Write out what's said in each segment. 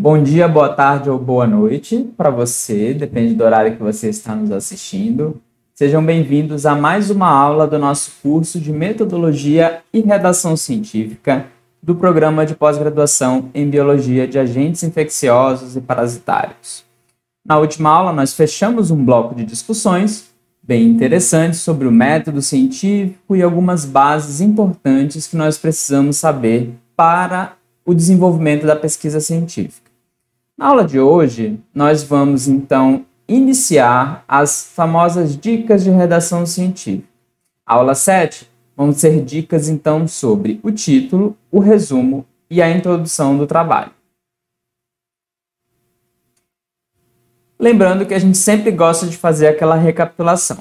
Bom dia, boa tarde ou boa noite para você, depende do horário que você está nos assistindo. Sejam bem-vindos a mais uma aula do nosso curso de Metodologia e Redação Científica do programa de pós-graduação em Biologia de Agentes Infecciosos e Parasitários. Na última aula, nós fechamos um bloco de discussões bem interessantes sobre o método científico e algumas bases importantes que nós precisamos saber para o desenvolvimento da pesquisa científica. Na aula de hoje, nós vamos, então, iniciar as famosas dicas de redação científica. Aula 7, vão ser dicas, então, sobre o título, o resumo e a introdução do trabalho. Lembrando que a gente sempre gosta de fazer aquela recapitulação.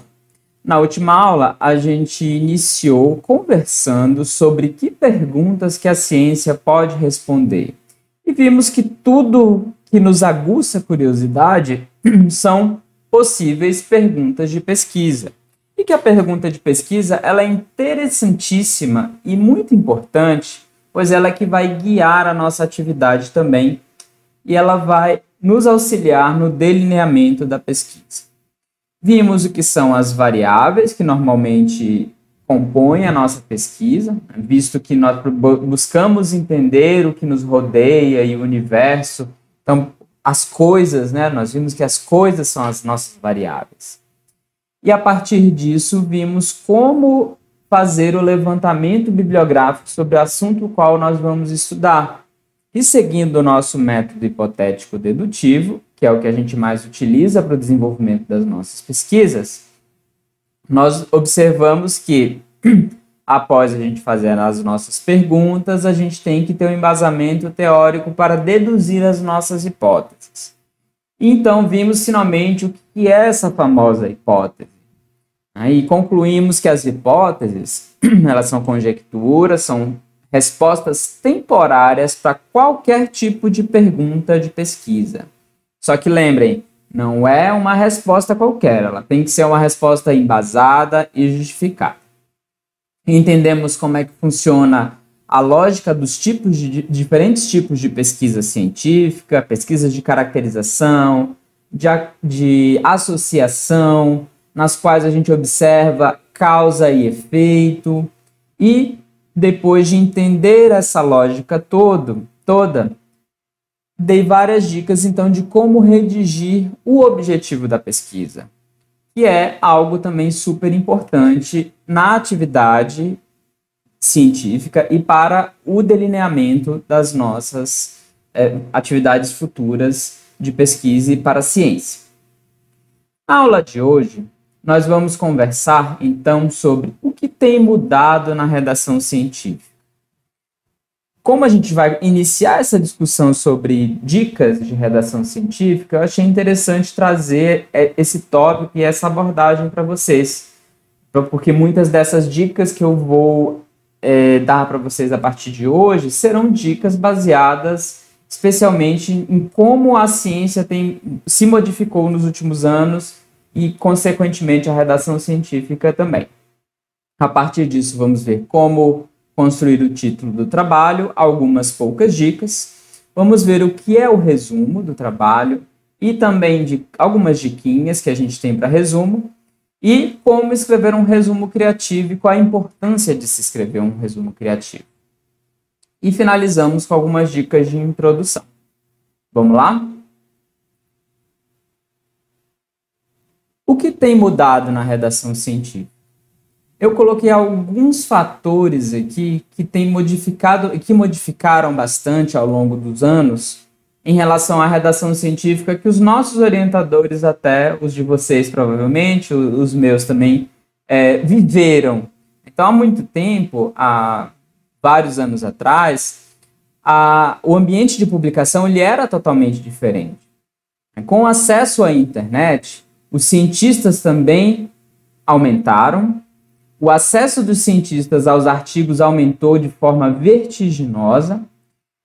Na última aula, a gente iniciou conversando sobre que perguntas que a ciência pode responder. E vimos que tudo que nos aguça a curiosidade são possíveis perguntas de pesquisa. E que a pergunta de pesquisa ela é interessantíssima e muito importante, pois ela é que vai guiar a nossa atividade também e ela vai nos auxiliar no delineamento da pesquisa. Vimos o que são as variáveis que normalmente compõem a nossa pesquisa, visto que nós buscamos entender o que nos rodeia e o universo. Então, as coisas, né? Nós vimos que as coisas são as nossas variáveis. E a partir disso, vimos como fazer o levantamento bibliográfico sobre o assunto o qual nós vamos estudar. E seguindo o nosso método hipotético dedutivo, que é o que a gente mais utiliza para o desenvolvimento das nossas pesquisas, nós observamos que, após a gente fazer as nossas perguntas, a gente tem que ter um embasamento teórico para deduzir as nossas hipóteses. Então, vimos finalmente o que é essa famosa hipótese. Aí concluímos que as hipóteses, elas são conjecturas, são respostas temporárias para qualquer tipo de pergunta de pesquisa. Só que lembrem, não é uma resposta qualquer, ela tem que ser uma resposta embasada e justificada. Entendemos como é que funciona a lógica dos diferentes tipos de pesquisa científica, pesquisas de caracterização, de associação, nas quais a gente observa causa e efeito, e depois de entender essa lógica toda, dei várias dicas, então, de como redigir o objetivo da pesquisa, que é algo também super importante na atividade científica e para o delineamento das nossas atividades futuras de pesquisa e para a ciência. Na aula de hoje, nós vamos conversar, então, sobre o que tem mudado na redação científica. Como a gente vai iniciar essa discussão sobre dicas de redação científica, eu achei interessante trazer esse tópico e essa abordagem para vocês, porque muitas dessas dicas que eu vou dar para vocês a partir de hoje serão dicas baseadas especialmente em como a ciência se modificou nos últimos anos e, consequentemente, a redação científica também. A partir disso, vamos ver como construir o título do trabalho, algumas poucas dicas. Vamos ver o que é o resumo do trabalho e também algumas diquinhas que a gente tem para resumo e como escrever um resumo criativo e qual a importância de se escrever um resumo criativo. E finalizamos com algumas dicas de introdução. Vamos lá? O que tem mudado na redação científica? Eu coloquei alguns fatores aqui que modificaram bastante ao longo dos anos em relação à redação científica que os nossos orientadores, até os de vocês provavelmente, os meus também, viveram. Então, há muito tempo, há vários anos atrás, o ambiente de publicação ele era totalmente diferente. Com acesso à internet, os cientistas também aumentaram. O acesso dos cientistas aos artigos aumentou de forma vertiginosa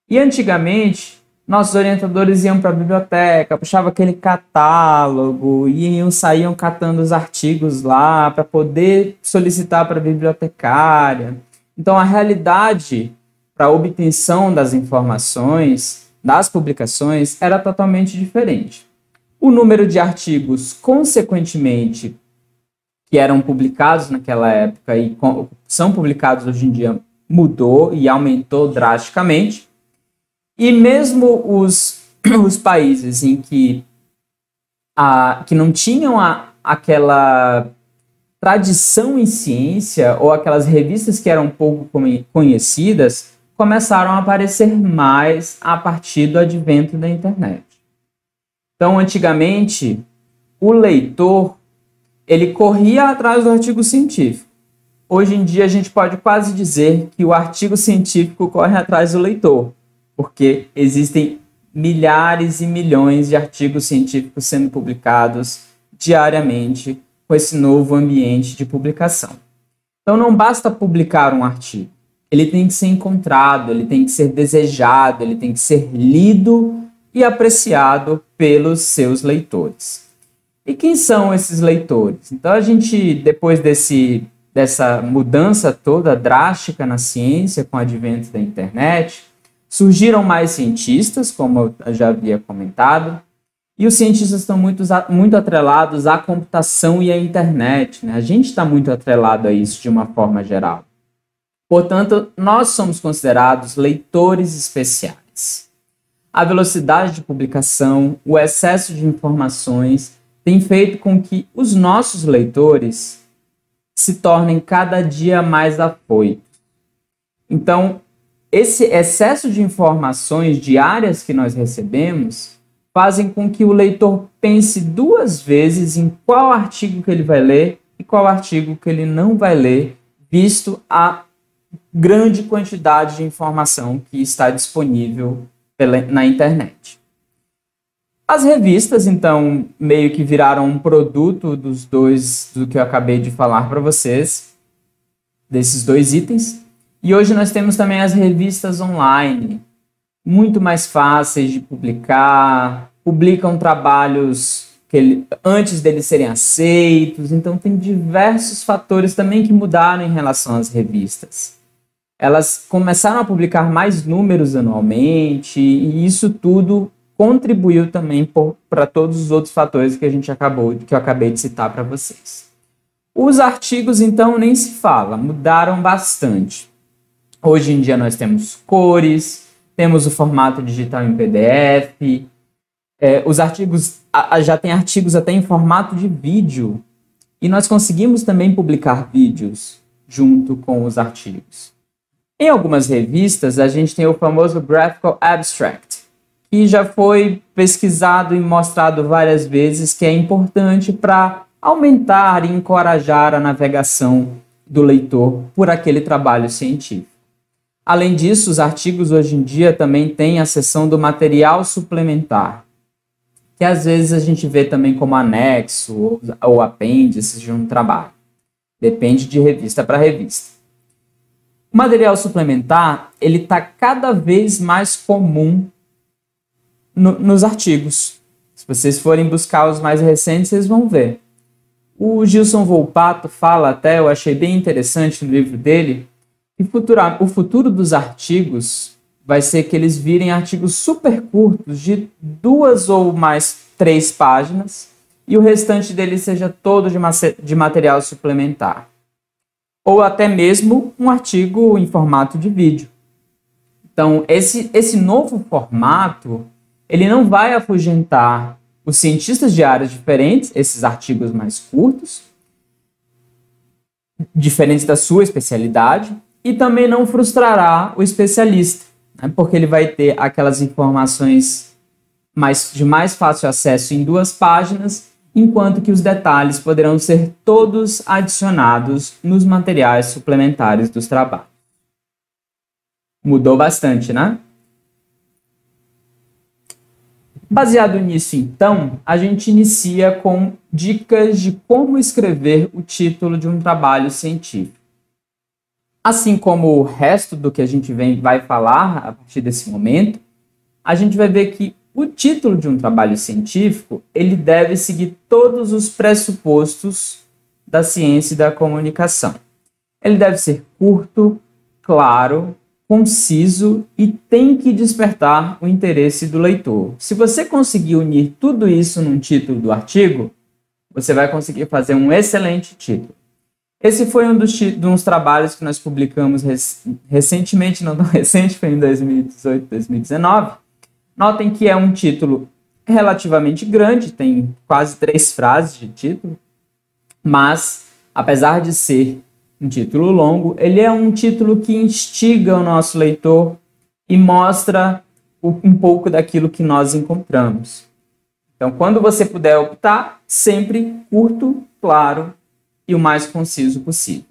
e antigamente nossos orientadores iam para a biblioteca, puxavam aquele catálogo e saíam catando os artigos lá para poder solicitar para a bibliotecária. Então a realidade para a obtenção das informações das publicações era totalmente diferente. O número de artigos, consequentemente, que eram publicados naquela época e são publicados hoje em dia, mudou e aumentou drasticamente. E mesmo os países em que não tinham aquela tradição em ciência, ou aquelas revistas que eram pouco conhecidas, começaram a aparecer mais a partir do advento da internet. Então, antigamente, o leitor, ele corria atrás do artigo científico. Hoje em dia, a gente pode quase dizer que o artigo científico corre atrás do leitor, porque existem milhares e milhões de artigos científicos sendo publicados diariamente com esse novo ambiente de publicação. Então, não basta publicar um artigo. Ele tem que ser encontrado, ele tem que ser desejado, ele tem que ser lido e apreciado pelos seus leitores. E quem são esses leitores? Então, a gente, depois dessa mudança toda drástica na ciência com o advento da internet, surgiram mais cientistas, como eu já havia comentado, e os cientistas estão muito atrelados à computação e à internet, né? A gente está muito atrelado a isso de uma forma geral. Portanto, nós somos considerados leitores especiais. A velocidade de publicação, o excesso de informações, tem feito com que os nossos leitores se tornem cada dia mais afoitos. Então, esse excesso de informações diárias que nós recebemos fazem com que o leitor pense duas vezes em qual artigo que ele vai ler e qual artigo que ele não vai ler, visto a grande quantidade de informação que está disponível na internet. As revistas, então, meio que viraram um produto do que eu acabei de falar para vocês, desses dois itens. E hoje nós temos também as revistas online, muito mais fáceis de publicar, publicam trabalhos antes deles serem aceitos, então tem diversos fatores também que mudaram em relação às revistas. Elas começaram a publicar mais números anualmente, e isso tudo contribuiu também para todos os outros fatores que eu acabei de citar para vocês. Os artigos, então, nem se fala, mudaram bastante. Hoje em dia nós temos cores, temos o formato digital em PDF, os artigos, já tem artigos até em formato de vídeo, e nós conseguimos também publicar vídeos junto com os artigos. Em algumas revistas, a gente tem o famoso Graphical Abstract, que já foi pesquisado e mostrado várias vezes que é importante para aumentar e encorajar a navegação do leitor por aquele trabalho científico. Além disso, os artigos hoje em dia também têm a seção do material suplementar, que às vezes a gente vê também como anexo ou apêndice de um trabalho. Depende de revista para revista. O material suplementar, ele está cada vez mais comum nos artigos. Se vocês forem buscar os mais recentes, vocês vão ver. O Gilson Volpato fala até, eu achei bem interessante no livro dele, que o futuro dos artigos vai ser que eles virem artigos super curtos, de 2 ou mais 3 páginas, e o restante deles seja todo de material suplementar. Ou até mesmo um artigo em formato de vídeo. Então, esse novo formato, ele não vai afugentar os cientistas de áreas diferentes, esses artigos mais curtos, diferentes da sua especialidade, e também não frustrará o especialista, né, porque ele vai ter aquelas informações de mais fácil acesso em 2 páginas, enquanto que os detalhes poderão ser todos adicionados nos materiais suplementares dos trabalhos. Mudou bastante, né? Baseado nisso, então, a gente inicia com dicas de como escrever o título de um trabalho científico. Assim como o resto do que a gente vai falar a partir desse momento, a gente vai ver que o título de um trabalho científico, ele deve seguir todos os pressupostos da ciência e da comunicação. Ele deve ser curto, claro, conciso e tem que despertar o interesse do leitor. Se você conseguir unir tudo isso num título do artigo, você vai conseguir fazer um excelente título. Esse foi um dos trabalhos que nós publicamos recentemente, não tão recente, foi em 2018, 2019. Notem que é um título relativamente grande, tem quase 3 frases de título, mas, apesar de ser um título longo, ele é um título que instiga o nosso leitor e mostra um pouco daquilo que nós encontramos. Então, quando você puder optar, sempre curto, claro e o mais conciso possível.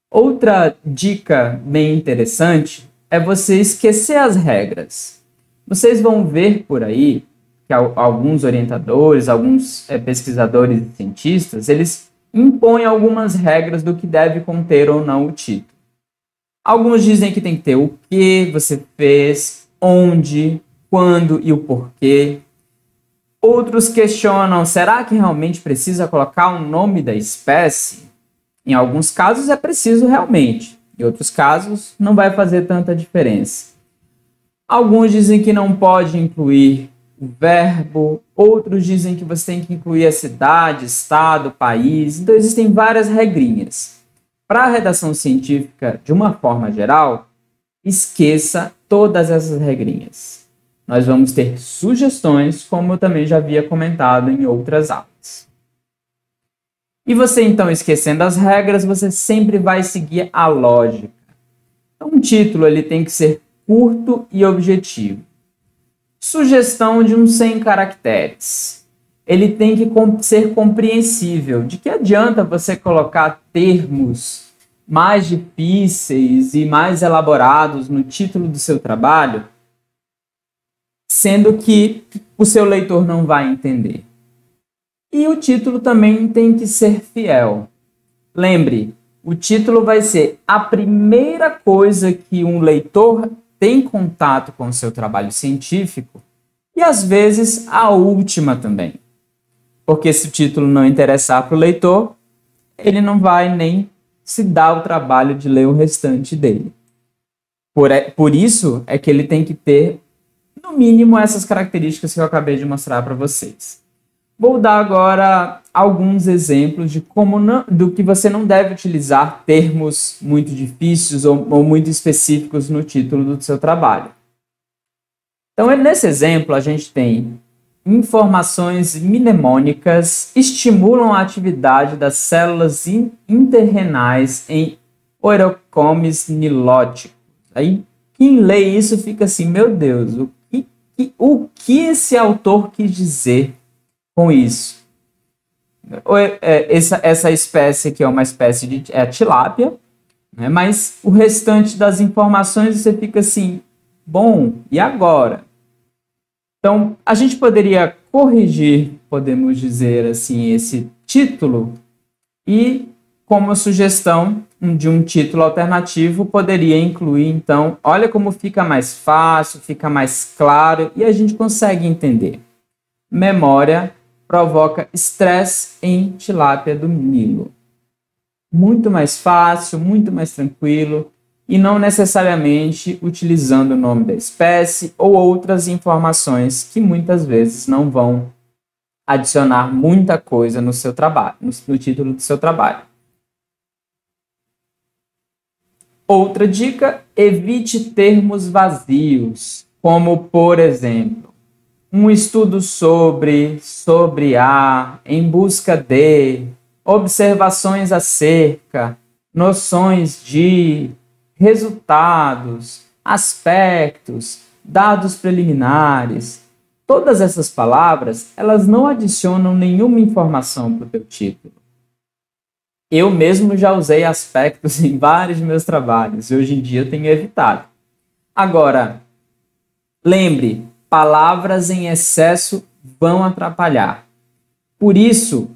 Outra dica bem interessante é você esquecer as regras. Vocês vão ver por aí que alguns orientadores, alguns pesquisadores e cientistas, eles impõem algumas regras do que deve conter ou não o título. Alguns dizem que tem que ter o que você fez, onde, quando e o porquê. Outros questionam, será que realmente precisa colocar o nome da espécie? Em alguns casos é preciso realmente, em outros casos não vai fazer tanta diferença. Alguns dizem que não pode incluir o verbo, outros dizem que você tem que incluir a cidade, estado, país. Então existem várias regrinhas. Para a redação científica, de uma forma geral, esqueça todas essas regrinhas. Nós vamos ter sugestões, como eu também já havia comentado em outras aulas. E você, então, esquecendo as regras, você sempre vai seguir a lógica. Então, um título ele tem que ser curto e objetivo. Sugestão de uns 100 caracteres. Ele tem que ser compreensível. De que adianta você colocar termos mais difíceis e mais elaborados no título do seu trabalho, sendo que o seu leitor não vai entender? E o título também tem que ser fiel. Lembre, o título vai ser a primeira coisa que um leitor tem contato com o seu trabalho científico e, às vezes, a última também. Porque se o título não interessar para o leitor, ele não vai nem se dar o trabalho de ler o restante dele. Por isso é que ele tem que ter, no mínimo, essas características que eu acabei de mostrar para vocês. Vou dar agora alguns exemplos de do que você não deve utilizar termos muito difíceis ou muito específicos no título do seu trabalho. Então, nesse exemplo, a gente tem informações mnemônicas estimulam a atividade das células interrenais em orocomes nilóticos. Aí, quem lê isso fica assim, meu Deus, o que esse autor quis dizer com isso? Essa espécie aqui é uma espécie de tilápia, né? Mas o restante das informações você fica assim, bom, e agora? Então, a gente poderia corrigir, podemos dizer assim, esse título e, como sugestão de um título alternativo, poderia incluir, então, olha como fica mais fácil, fica mais claro e a gente consegue entender. Memória provoca estresse em tilápia do Nilo. Muito mais fácil, muito mais tranquilo e não necessariamente utilizando o nome da espécie ou outras informações que muitas vezes não vão adicionar muita coisa no seu trabalho, no título do seu trabalho. Outra dica, evite termos vazios, como, por exemplo, um estudo sobre a, em busca de, observações acerca, noções de, resultados, aspectos, dados preliminares. Todas essas palavras, elas não adicionam nenhuma informação para o teu título. Eu mesmo já usei aspectos em vários de meus trabalhos e hoje em dia eu tenho evitado. Agora, lembre, palavras em excesso vão atrapalhar. Por isso,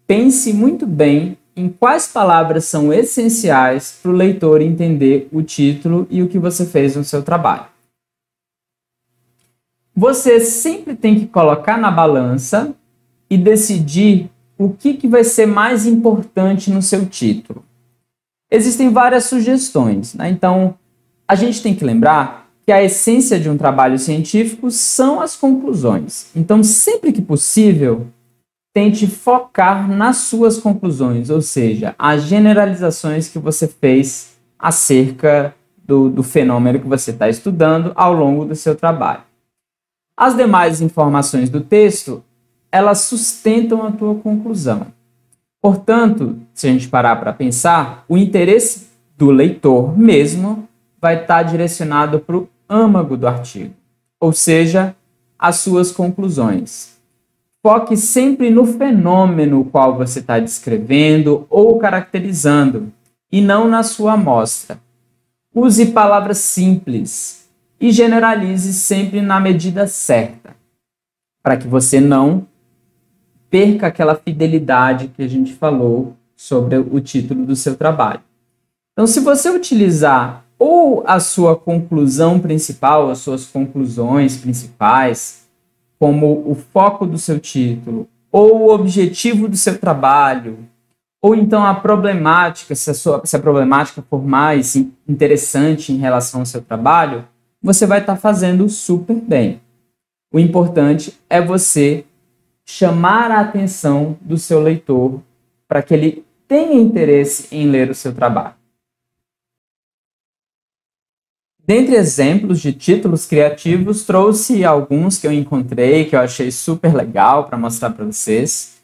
pense muito bem em quais palavras são essenciais para o leitor entender o título e o que você fez no seu trabalho. Você sempre tem que colocar na balança e decidir o que vai ser mais importante no seu título. Existem várias sugestões, né? Então, A gente tem que lembrar que a essência de um trabalho científico são as conclusões. Então, sempre que possível, tente focar nas suas conclusões, ou seja, as generalizações que você fez acerca do fenômeno que você está estudando ao longo do seu trabalho. As demais informações do texto, elas sustentam a tua conclusão. Portanto, se a gente parar para pensar, o interesse do leitor mesmo vai estar direcionado para o âmago do artigo, ou seja, as suas conclusões. Foque sempre no fenômeno o qual você está descrevendo ou caracterizando, e não na sua amostra. Use palavras simples e generalize sempre na medida certa, para que você não perca aquela fidelidade que a gente falou sobre o título do seu trabalho. Então, se você utilizar ou a sua conclusão principal, as suas conclusões principais, como o foco do seu título, ou o objetivo do seu trabalho, ou então a problemática, se a problemática for mais interessante em relação ao seu trabalho, você vai estar fazendo super bem. O importante é você chamar a atenção do seu leitor para que ele tenha interesse em ler o seu trabalho. Dentre exemplos de títulos criativos, trouxe alguns que eu encontrei, que eu achei super legal para mostrar para vocês.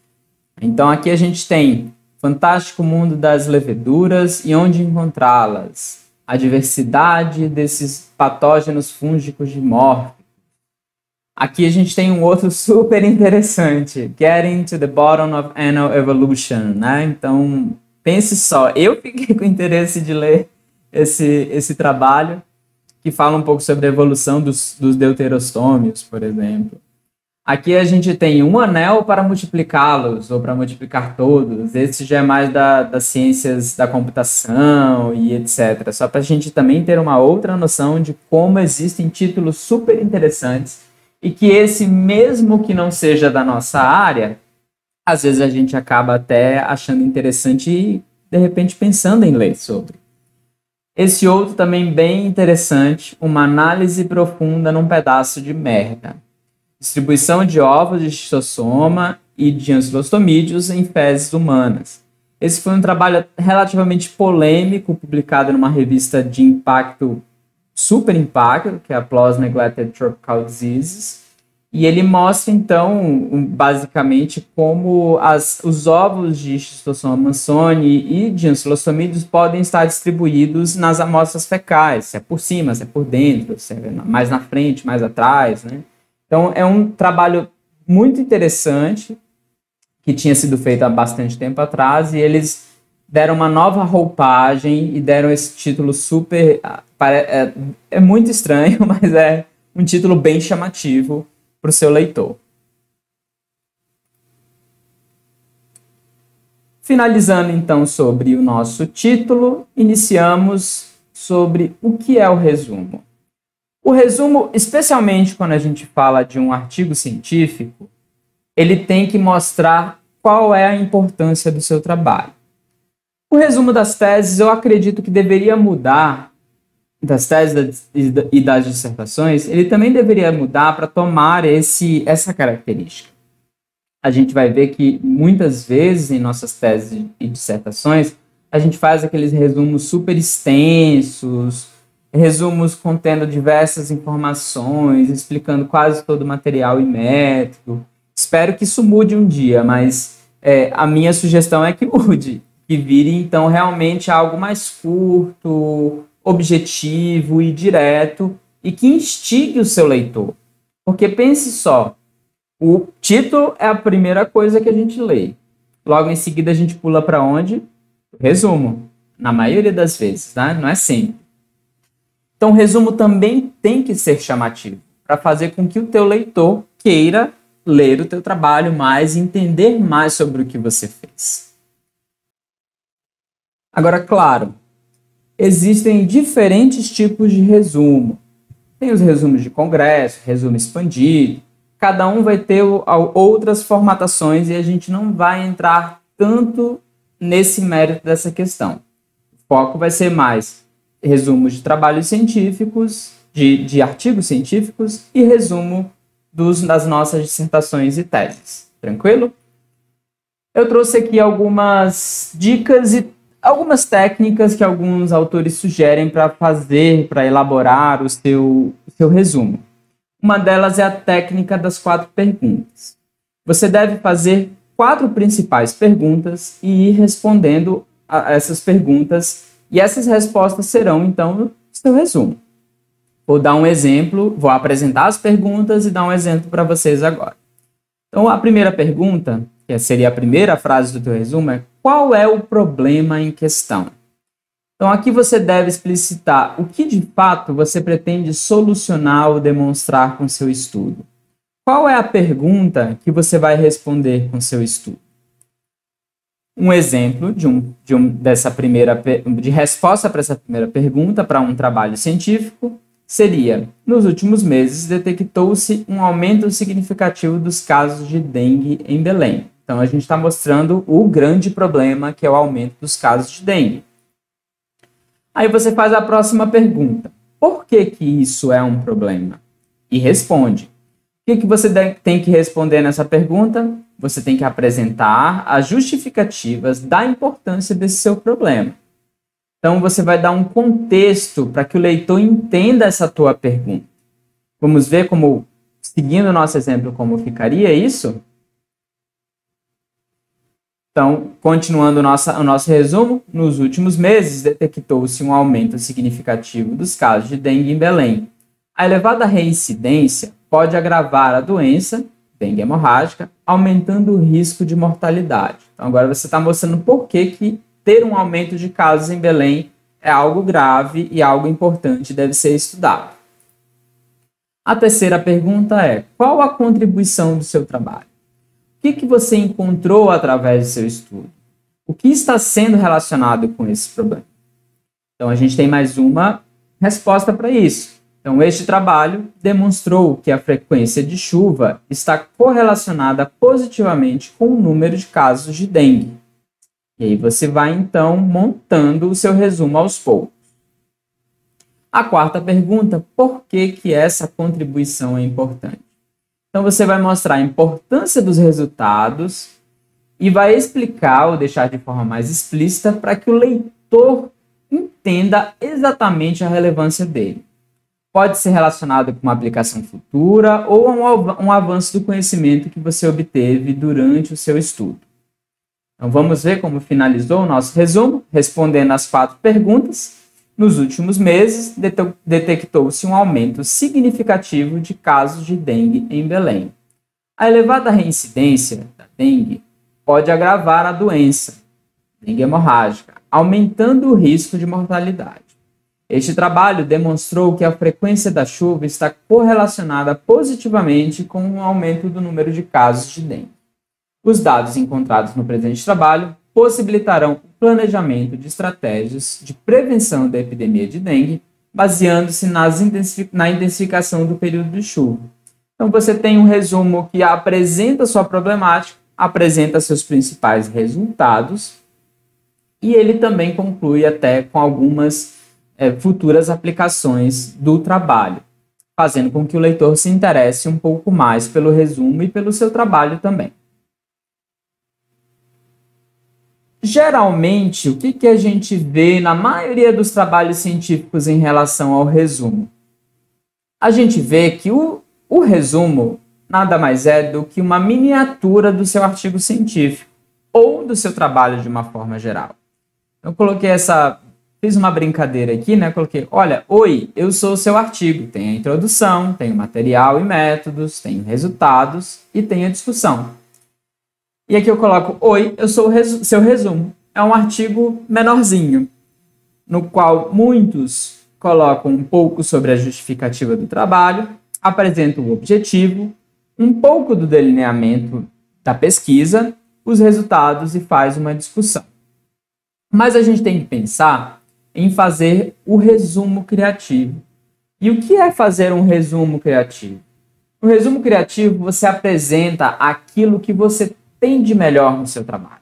Então aqui a gente tem Fantástico Mundo das Leveduras e Onde Encontrá-las, a diversidade desses patógenos fúngicos dimórficos. Aqui a gente tem um outro super interessante, Getting to the Bottom of Anal Evolution, né? Então, pense só, eu fiquei com interesse de ler esse trabalho, que fala um pouco sobre a evolução dos deuterostômios, por exemplo. Aqui a gente tem um anel para multiplicá-los, ou para multiplicar todos. Esse já é mais das ciências da computação e etc. Só para a gente também ter uma outra noção de como existem títulos super interessantes e que esse, mesmo que não seja da nossa área, às vezes a gente acaba até achando interessante e, de repente, pensando em ler sobre. Esse outro também bem interessante, Uma Análise Profunda num Pedaço de Merda. Distribuição de ovos de xistossoma e de ancilostomídeos em fezes humanas. Esse foi um trabalho relativamente polêmico, publicado numa revista de impacto, super impacto, que é a PLOS Neglected Tropical Diseases, e ele mostra, então, basicamente, como os ovos de Schistossoma mansoni e de ancilostomídeos podem estar distribuídos nas amostras fecais, se é por cima, se é por dentro, se é mais na frente, mais atrás, né? Então, é um trabalho muito interessante, que tinha sido feito há bastante tempo atrás, e eles deram uma nova roupagem e deram esse título super... É muito estranho, mas é um título bem chamativo para o seu leitor. Finalizando, então, sobre o nosso título, iniciamos sobre o que é o resumo. O resumo, especialmente quando a gente fala de um artigo científico, ele tem que mostrar qual é a importância do seu trabalho. O resumo das teses, eu acredito que deveria mudar, das teses e das dissertações, ele também deveria mudar para tomar essa característica. A gente vai ver que muitas vezes em nossas teses e dissertações, a gente faz aqueles resumos super extensos, resumos contendo diversas informações, explicando quase todo o material e método. Espero que isso mude um dia, mas a minha sugestão é que mude, que vire então realmente algo mais curto, objetivo e direto, e que instigue o seu leitor. Porque pense só, o título é a primeira coisa que a gente lê. Logo em seguida a gente pula para onde? Resumo, na maioria das vezes, tá? Não é sempre. Então o resumo também tem que ser chamativo, para fazer com que o teu leitor queira ler o teu trabalho mais e entender mais sobre o que você fez. Agora, claro, existem diferentes tipos de resumo. Tem os resumos de congresso, resumo expandido. Cada um vai ter outras formatações e a gente não vai entrar tanto nesse mérito dessa questão. O foco vai ser mais resumo de trabalhos científicos, de artigos científicos e resumo das nossas dissertações e teses. Tranquilo? Eu trouxe aqui algumas dicas e algumas técnicas que alguns autores sugerem para elaborar o seu resumo. Uma delas é a técnica das 4 perguntas. Você deve fazer 4 principais perguntas e ir respondendo a essas perguntas, e essas respostas serão, então, o seu resumo. Vou dar um exemplo, vou apresentar as perguntas e dar um exemplo para vocês agora. Então, a primeira pergunta, que seria a primeira frase do teu resumo, é: qual é o problema em questão? Então, aqui você deve explicitar o que de fato você pretende solucionar ou demonstrar com seu estudo. Qual é a pergunta que você vai responder com seu estudo? Um exemplo de resposta para essa primeira pergunta para um trabalho científico seria: nos últimos meses detectou-se um aumento significativo dos casos de dengue em Belém. Então, a gente está mostrando o grande problema, que é o aumento dos casos de dengue. Aí você faz a próxima pergunta: por que isso é um problema? E responde. O que você tem que responder nessa pergunta? Você tem que apresentar as justificativas da importância desse seu problema. Então, você vai dar um contexto para que o leitor entenda essa tua pergunta. Vamos ver como, seguindo o nosso exemplo, como ficaria isso? Então, continuando o nosso resumo, nos últimos meses detectou-se um aumento significativo dos casos de dengue em Belém. A elevada reincidência pode agravar a doença, dengue hemorrágica, aumentando o risco de mortalidade. Então, agora você está mostrando por que ter um aumento de casos em Belém é algo grave e algo importante, deve ser estudado. A terceira pergunta é: qual a contribuição do seu trabalho? O que você encontrou através do seu estudo? O que está sendo relacionado com esse problema? Então, a gente tem mais uma resposta para isso. Então, este trabalho demonstrou que a frequência de chuva está correlacionada positivamente com o número de casos de dengue. E aí você vai, então, montando o seu resumo aos poucos. A quarta pergunta: por que essa contribuição é importante? Então, você vai mostrar a importância dos resultados e vai explicar ou deixar de forma mais explícita para que o leitor entenda exatamente a relevância dele. Pode ser relacionado com uma aplicação futura ou um avanço do conhecimento que você obteve durante o seu estudo. Então, vamos ver como finalizou o nosso resumo, respondendo as 4 perguntas. Nos últimos meses, detectou-se um aumento significativo de casos de dengue em Belém. A elevada reincidência da dengue pode agravar a doença, dengue hemorrágica, aumentando o risco de mortalidade. Este trabalho demonstrou que a frequência da chuva está correlacionada positivamente com o aumento do número de casos de dengue. Os dados encontrados no presente trabalho possibilitarão o planejamento de estratégias de prevenção da epidemia de dengue, baseando-se na intensificação do período de chuva. Então, você tem um resumo que apresenta sua problemática, apresenta seus principais resultados, e ele também conclui até com algumas futuras aplicações do trabalho, fazendo com que o leitor se interesse um pouco mais pelo resumo e pelo seu trabalho também. Geralmente, o que a gente vê na maioria dos trabalhos científicos em relação ao resumo? A gente vê que o resumo nada mais é do que uma miniatura do seu artigo científico ou do seu trabalho de uma forma geral. Eu fiz uma brincadeira aqui, né? Coloquei: olha, oi, eu sou o seu artigo. Tem a introdução, tem o material e métodos, tem resultados e tem a discussão. E aqui eu coloco: oi, eu sou o seu resumo. É um artigo menorzinho, no qual muitos colocam um pouco sobre a justificativa do trabalho, apresentam o objetivo, um pouco do delineamento da pesquisa, os resultados e faz uma discussão. Mas a gente tem que pensar em fazer o resumo criativo. E o que é fazer um resumo criativo? No resumo criativo, você apresenta aquilo que você tem de melhor no seu trabalho.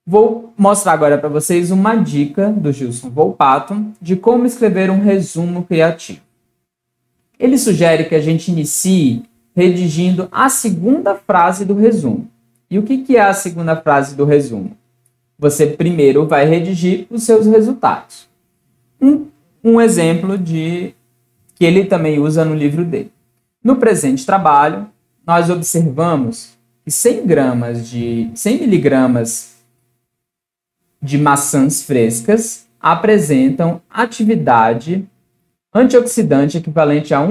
Vou mostrar agora para vocês uma dica do Gilson Volpato de como escrever um resumo criativo. Ele sugere que a gente inicie redigindo a segunda frase do resumo. E o que é a segunda frase do resumo? Você primeiro vai redigir os seus resultados. Um exemplo que ele também usa no livro dele. No presente trabalho, nós observamos que 100 miligramas de maçãs frescas apresentam atividade antioxidante equivalente a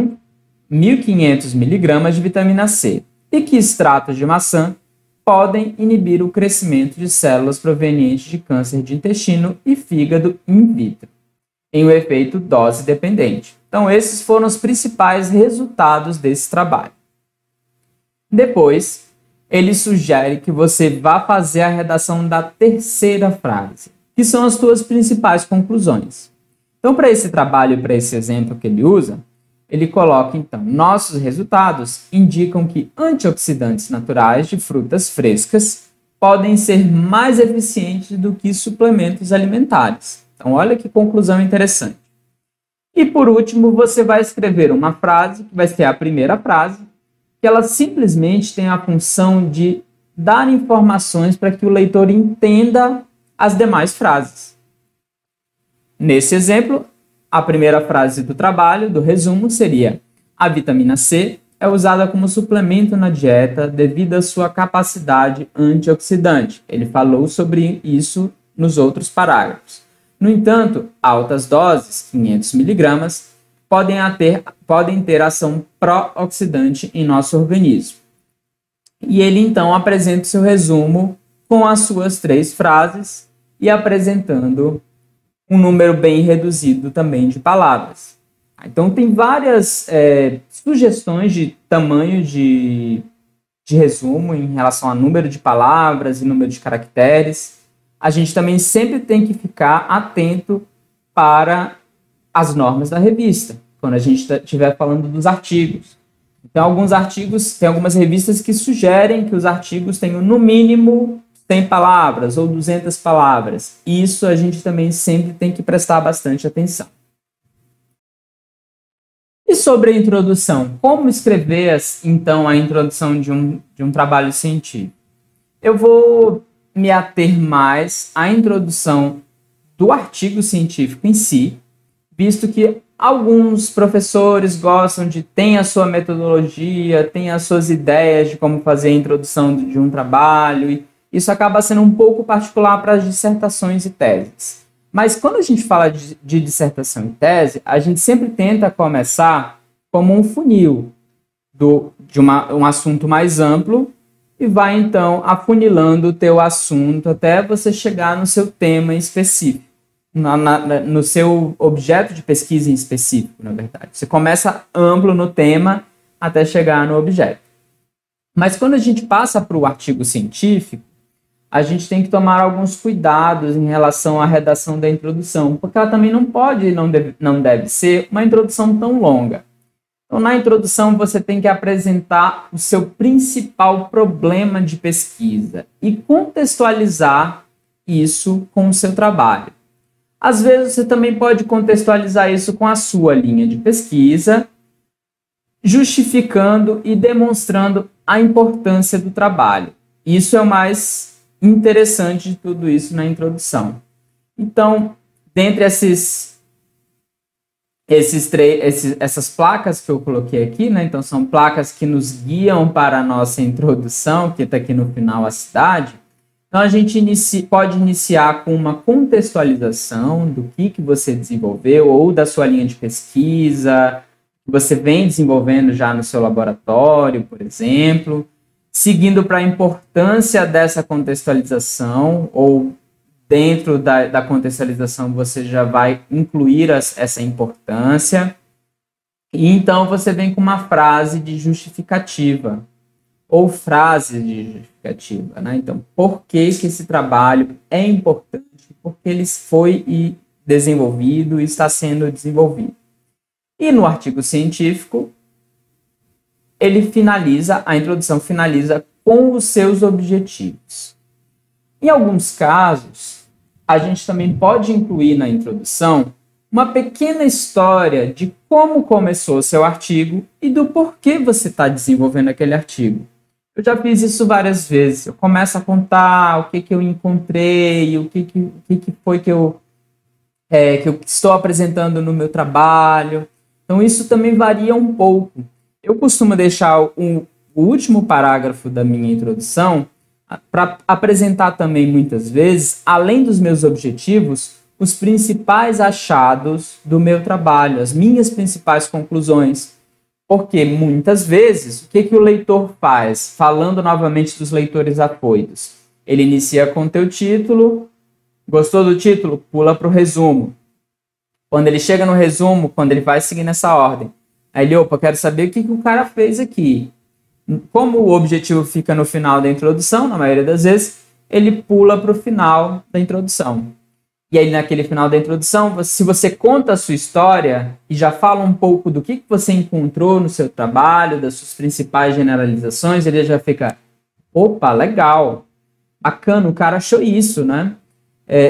1.500 miligramas de vitamina C e que extratos de maçã podem inibir o crescimento de células provenientes de câncer de intestino e fígado in vitro, em um efeito dose dependente. Então, esses foram os principais resultados desse trabalho. Depois, ele sugere que você vá fazer a redação da terceira frase, que são as suas principais conclusões. Então, para esse trabalho, para esse exemplo que ele usa, ele coloca, então, nossos resultados indicam que antioxidantes naturais de frutas frescas podem ser mais eficientes do que suplementos alimentares. Então, olha que conclusão interessante. E, por último, você vai escrever uma frase, que vai ser a primeira frase, que ela simplesmente tem a função de dar informações para que o leitor entenda as demais frases. Nesse exemplo, a primeira frase do trabalho, do resumo, seria: a vitamina C é usada como suplemento na dieta devido à sua capacidade antioxidante. Ele falou sobre isso nos outros parágrafos. No entanto, altas doses, 500 miligramas, podem ter ação pró-oxidante em nosso organismo. E ele então apresenta o seu resumo com as suas 3 frases e apresentando um número bem reduzido também de palavras. Então tem várias sugestões de tamanho de resumo em relação a número de palavras e número de caracteres. A gente também sempre tem que ficar atento para as normas da revista, quando a gente estiver falando dos artigos. Então, tem algumas revistas que sugerem que os artigos tenham no mínimo 100 palavras ou 200 palavras. Isso a gente também sempre tem que prestar bastante atenção. E sobre a introdução? Como escrever, então, a introdução de um trabalho científico? Eu vou me ater mais à introdução do artigo científico em si, visto que alguns professores gostam tem a sua metodologia, tem as suas ideias de como fazer a introdução de um trabalho, e isso acaba sendo um pouco particular para as dissertações e teses. Mas quando a gente fala de dissertação e tese, a gente sempre tenta começar como um funil de um assunto mais amplo e vai, então, afunilando o teu assunto até você chegar no seu tema específico, no seu objeto de pesquisa em específico, na verdade. Você começa amplo no tema até chegar no objeto. Mas quando a gente passa para o artigo científico, a gente tem que tomar alguns cuidados em relação à redação da introdução, porque ela também não deve ser uma introdução tão longa. Então, na introdução, você tem que apresentar o seu principal problema de pesquisa e contextualizar isso com o seu trabalho. Às vezes, você também pode contextualizar isso com a sua linha de pesquisa, justificando e demonstrando a importância do trabalho. Isso é o mais interessante de tudo isso na introdução. Então, dentre essas placas que eu coloquei aqui, né? Então são placas que nos guiam para a nossa introdução, que está aqui no final a cidade. Então a gente pode iniciar com uma contextualização do que você desenvolveu ou da sua linha de pesquisa, que você vem desenvolvendo já no seu laboratório, por exemplo, seguindo para a importância dessa contextualização ou dentro da contextualização você já vai incluir essa importância. E então você vem com uma frase de justificativa, ou frase de justificativa, né? Então, por que esse trabalho é importante? Porque ele foi desenvolvido e está sendo desenvolvido. E no artigo científico, a introdução finaliza com os seus objetivos. Em alguns casos, a gente também pode incluir na introdução uma pequena história de como começou seu artigo e do porquê você está desenvolvendo aquele artigo. Eu já fiz isso várias vezes. Eu começo a contar o que eu encontrei, o que foi que eu estou apresentando no meu trabalho. Então, isso também varia um pouco. Eu costumo deixar o último parágrafo da minha introdução para apresentar também, muitas vezes, além dos meus objetivos, os principais achados do meu trabalho, as minhas principais conclusões. Porque, muitas vezes, o que o leitor faz? Falando novamente dos leitores afoitos. Ele inicia com o teu título, gostou do título? Pula para o resumo. Quando ele chega no resumo, quando ele vai seguir nessa ordem, aí ele, opa, quero saber o que o cara fez aqui. Como o objetivo fica no final da introdução, na maioria das vezes, ele pula para o final da introdução. E aí, naquele final da introdução, se você conta a sua história e já fala um pouco do que você encontrou no seu trabalho, das suas principais generalizações, ele já fica, opa, legal, bacana, o cara achou isso, né?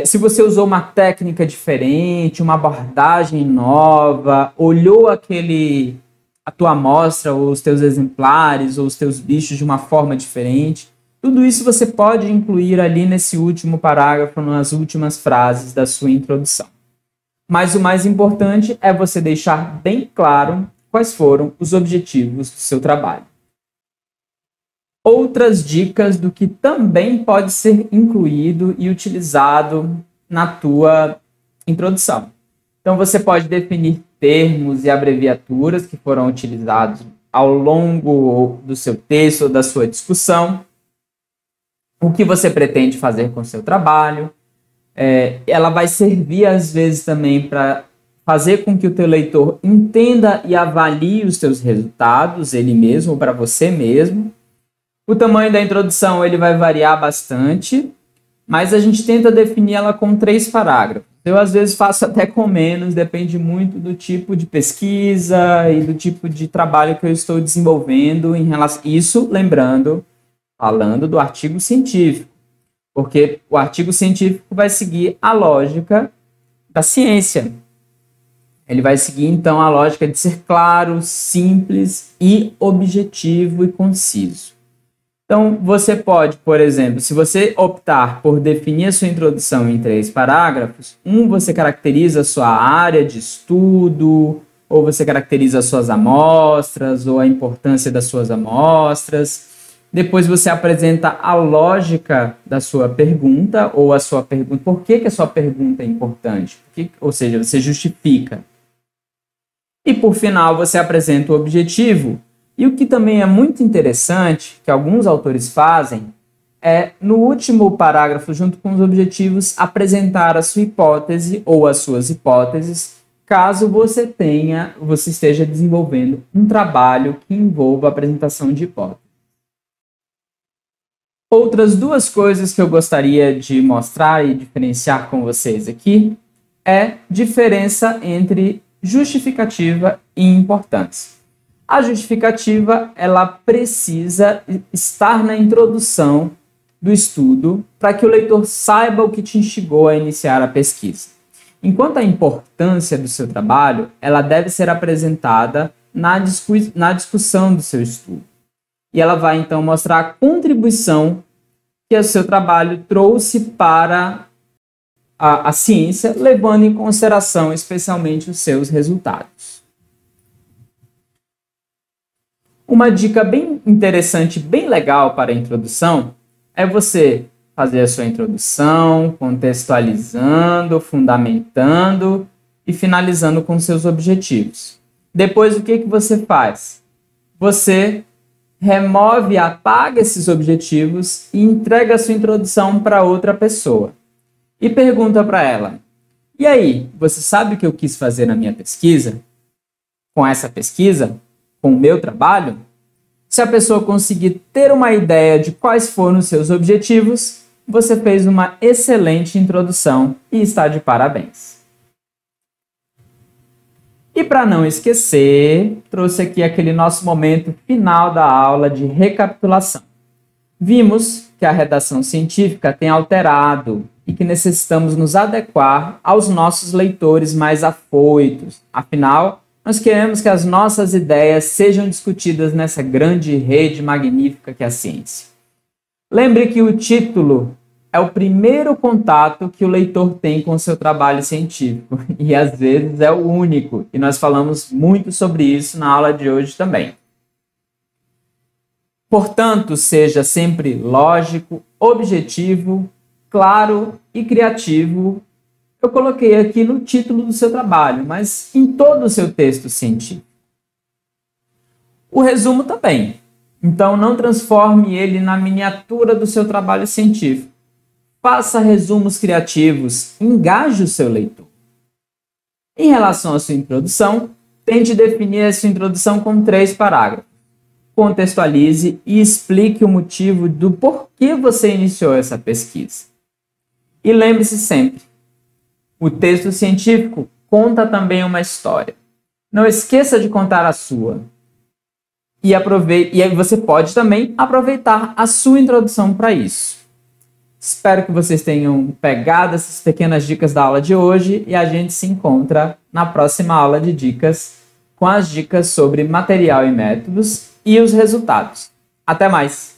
Se você usou uma técnica diferente, uma abordagem nova, olhou a tua amostra, ou os teus exemplares, ou os teus bichos de uma forma diferente, tudo isso você pode incluir ali nesse último parágrafo, nas últimas frases da sua introdução. Mas o mais importante é você deixar bem claro quais foram os objetivos do seu trabalho. Outras dicas do que também pode ser incluído e utilizado na tua introdução. Então, você pode definir termos e abreviaturas que foram utilizados ao longo do seu texto ou da sua discussão. O que você pretende fazer com o seu trabalho. Ela vai servir, às vezes, também para fazer com que o teu leitor entenda e avalie os teus resultados, ele mesmo, ou para você mesmo. O tamanho da introdução ele vai variar bastante, mas a gente tenta definir ela com 3 parágrafos. Eu, às vezes, faço até com menos, depende muito do tipo de pesquisa e do tipo de trabalho que eu estou desenvolvendo em relação... Isso, lembrando, falando do artigo científico, porque o artigo científico vai seguir a lógica da ciência. Ele vai seguir, então, a lógica de ser claro, simples e objetivo e conciso. Então, você pode, por exemplo, se você optar por definir a sua introdução em 3 parágrafos, você caracteriza a sua área de estudo, ou você caracteriza as suas amostras, ou a importância das suas amostras. Depois você apresenta a lógica da sua pergunta, ou a sua pergunta, por que a sua pergunta é importante? Ou seja, você justifica. E por final você apresenta o objetivo. E o que também é muito interessante, que alguns autores fazem, é, no último parágrafo, junto com os objetivos, apresentar a sua hipótese ou as suas hipóteses, caso você esteja desenvolvendo um trabalho que envolva a apresentação de hipóteses. Outras 2 coisas que eu gostaria de mostrar e diferenciar com vocês aqui é diferença entre justificativa e importância. A justificativa, ela precisa estar na introdução do estudo para que o leitor saiba o que te instigou a iniciar a pesquisa. Enquanto a importância do seu trabalho, ela deve ser apresentada na discussão do seu estudo. E ela vai, então, mostrar a contribuição que o seu trabalho trouxe para a ciência, levando em consideração especialmente os seus resultados. Uma dica bem interessante, bem legal para a introdução, é você fazer a sua introdução, contextualizando, fundamentando e finalizando com seus objetivos. Depois, o que você faz? Você remove, apaga esses objetivos e entrega a sua introdução para outra pessoa. E pergunta para ela, e aí, você sabe o que eu quis fazer na minha pesquisa? Com essa pesquisa? Com o meu trabalho? Se a pessoa conseguir ter uma ideia de quais foram os seus objetivos, você fez uma excelente introdução e está de parabéns. E para não esquecer, trouxe aqui aquele nosso momento final da aula de recapitulação. Vimos que a redação científica tem alterado e que necessitamos nos adequar aos nossos leitores mais afoitos. Afinal, nós queremos que as nossas ideias sejam discutidas nessa grande rede magnífica que é a ciência. Lembre que o título é o primeiro contato que o leitor tem com o seu trabalho científico e às vezes é o único, e nós falamos muito sobre isso na aula de hoje também. Portanto, seja sempre lógico, objetivo, claro e criativo. Eu coloquei aqui no título do seu trabalho, mas em todo o seu texto científico. O resumo também. Então, não transforme ele na miniatura do seu trabalho científico. Faça resumos criativos, engaje o seu leitor. Em relação à sua introdução, tente definir a sua introdução com 3 parágrafos. Contextualize e explique o motivo do porquê você iniciou essa pesquisa. E lembre-se sempre, o texto científico conta também uma história. Não esqueça de contar a sua. E aí você pode também aproveitar a sua introdução para isso. Espero que vocês tenham pegado essas pequenas dicas da aula de hoje e a gente se encontra na próxima aula de dicas com as dicas sobre material e métodos e os resultados. Até mais!